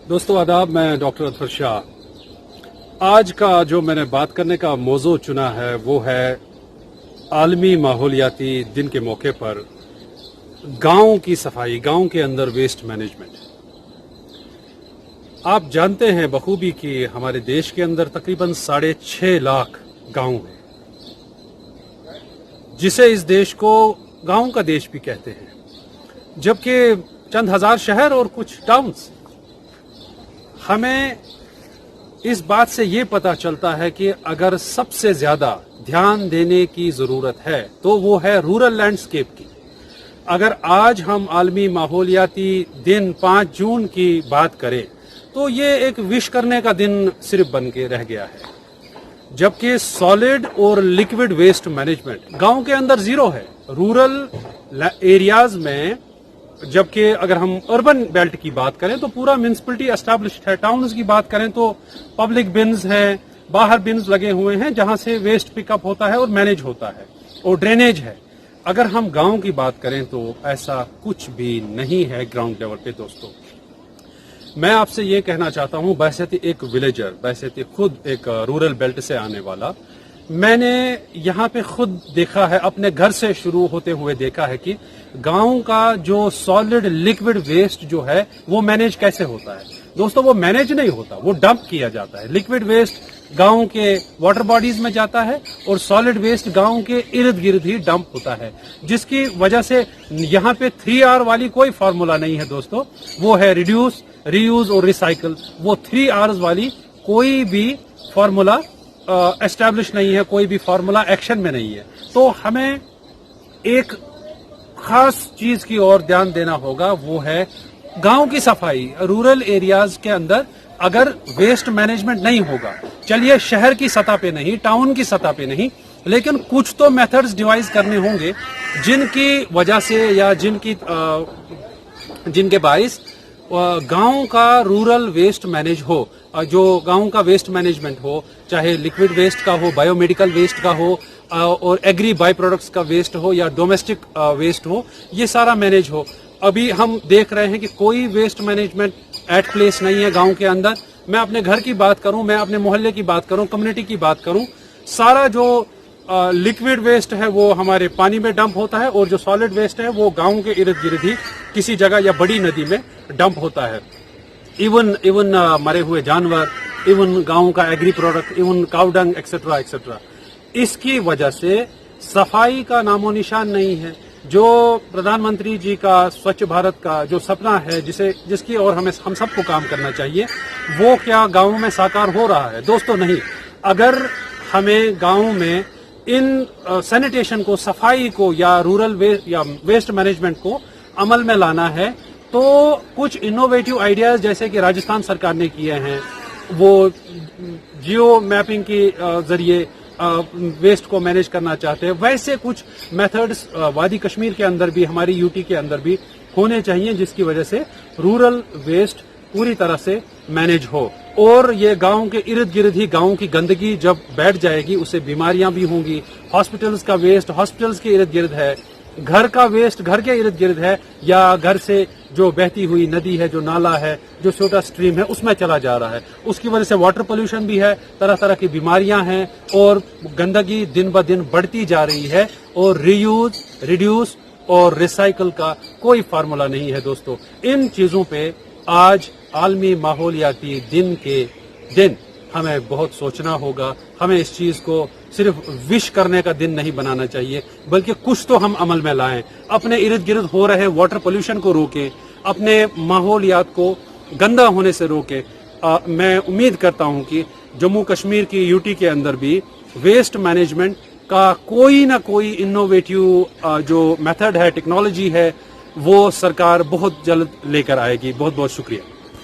दोस्तों आदाब, मैं डॉक्टर अतफर शाह। आज का जो मैंने बात करने का मौजू चुना है वो है आलमी माहौलियाती दिन के मौके पर गांव की सफाई, गांव के अंदर वेस्ट मैनेजमेंट। आप जानते हैं बखूबी कि हमारे देश के अंदर तकरीबन 6.5 लाख गांव हैं, जिसे इस देश को गांव का देश भी कहते हैं, जबकि चंद हजार शहर और कुछ टाउन्स। हमें इस बात से ये पता चलता है कि अगर सबसे ज्यादा ध्यान देने की जरूरत है तो वो है रूरल लैंडस्केप की। अगर आज हम आलमी माहौलियाती दिन 5 जून की बात करें तो ये एक विश करने का दिन सिर्फ बन के रह गया है, जबकि सॉलिड और लिक्विड वेस्ट मैनेजमेंट गांव के अंदर जीरो है। रूरल एरियाज में, जबकि अगर हम अर्बन बेल्ट की बात करें तो पूरा म्यूनिसिपैलिटी एस्टैब्लिश्ड है। टाउन्स की बात करें तो पब्लिक बिन्स है, बाहर बिन्स लगे हुए हैं जहां से वेस्ट पिकअप होता है और मैनेज होता है, और ड्रेनेज है। अगर हम गांव की बात करें तो ऐसा कुछ भी नहीं है ग्राउंड लेवल पे। दोस्तों, मैं आपसे ये कहना चाहता हूं, बहैसियत एक विलेजर, बहैसियत खुद एक रूरल बेल्ट से आने वाला, मैंने यहाँ पे खुद देखा है, अपने घर से शुरू होते हुए देखा है कि गांव का जो सॉलिड लिक्विड वेस्ट जो है वो मैनेज कैसे होता है। दोस्तों, वो मैनेज नहीं होता, वो डंप किया जाता है। लिक्विड वेस्ट गांव के वाटर बॉडीज में जाता है और सॉलिड वेस्ट गांव के इर्द गिर्द ही डंप होता है, जिसकी वजह से यहाँ पे 3R वाली कोई फार्मूला नहीं है दोस्तों। वो है रिड्यूस, रीयूज और रिसाइकल। वो 3Rs वाली कोई भी फार्मूला एस्टैब्लिश नहीं है, कोई भी फार्मूला एक्शन में नहीं है। तो हमें एक खास चीज की ओर ध्यान देना होगा, वो है गांव की सफाई। रूरल एरियाज के अंदर अगर वेस्ट मैनेजमेंट नहीं होगा, चलिए शहर की सतह पे नहीं, टाउन की सतह पे नहीं, लेकिन कुछ तो मेथड्स डिवाइस करने होंगे जिनकी वजह से या जिनके बाइस गांव का रूरल वेस्ट मैनेज हो। जो गांव का वेस्ट मैनेजमेंट हो, चाहे लिक्विड वेस्ट का हो, बायोमेडिकल वेस्ट का हो, और एग्री बाय प्रोडक्ट्स का वेस्ट हो या डोमेस्टिक वेस्ट हो, ये सारा मैनेज हो। अभी हम देख रहे हैं कि कोई वेस्ट मैनेजमेंट एट प्लेस नहीं है गांव के अंदर। मैं अपने घर की बात करूं, मैं अपने मोहल्ले की बात करूं, कम्युनिटी की बात करूं, सारा जो लिक्विड वेस्ट है वो हमारे पानी में डंप होता है, और जो सॉलिड वेस्ट है वो गांव के इर्द गिर्द ही किसी जगह या बड़ी नदी में डंप होता है। इवन मरे हुए जानवर, इवन गांव का agree product, even cow dung etcetera etcetera. इसकी वजह से सफाई का नामो निशान नहीं है। जो प्रधानमंत्री जी का स्वच्छ भारत का जो सपना है, जिसकी ओर हम सबको काम करना चाहिए, वो क्या गांव में साकार हो रहा है? दोस्तों नहीं। अगर हमें गांव में इन सैनिटेशन को, सफाई को या रूरल वेस्ट या वेस्ट मैनेजमेंट को अमल में लाना है तो कुछ इनोवेटिव आइडियाज जैसे कि राजस्थान सरकार ने किए हैं, वो जियो मैपिंग के जरिए वेस्ट को मैनेज करना चाहते हैं, वैसे कुछ मेथड्स वादी कश्मीर के अंदर भी, हमारी यूटी के अंदर भी होने चाहिए, जिसकी वजह से रूरल वेस्ट पूरी तरह से मैनेज हो। और ये गांव के इर्द गिर्द ही, गांव की गंदगी जब बैठ जाएगी उससे बीमारियां भी होंगी। हॉस्पिटल्स का वेस्ट हॉस्पिटल्स के इर्द गिर्द है, घर का वेस्ट घर के इर्द गिर्द है, या घर से जो बहती हुई नदी है, जो नाला है, जो छोटा स्ट्रीम है, उसमें चला जा रहा है। उसकी वजह से वाटर पोल्यूशन भी है, तरह तरह की बीमारियां हैं, और गंदगी दिन ब दिन बढ़ती जा रही है। और रीयूज, रिड्यूस और रिसाइकल का कोई फार्मूला नहीं है दोस्तों। इन चीजों पे आज आलमी माहौलियाती दिन के दिन हमें बहुत सोचना होगा। हमें इस चीज को सिर्फ विश करने का दिन नहीं बनाना चाहिए, बल्कि कुछ तो हम अमल में लाएं। अपने इर्द गिर्द हो रहे वाटर पोल्यूशन को रोकें, अपने माहौलियात को गंदा होने से रोकें। मैं उम्मीद करता हूं कि जम्मू कश्मीर की यूटी के अंदर भी वेस्ट मैनेजमेंट का कोई ना कोई इनोवेटिव जो मेथड है, टेक्नोलॉजी है, वो सरकार बहुत जल्द लेकर आएगी। बहुत बहुत शुक्रिया।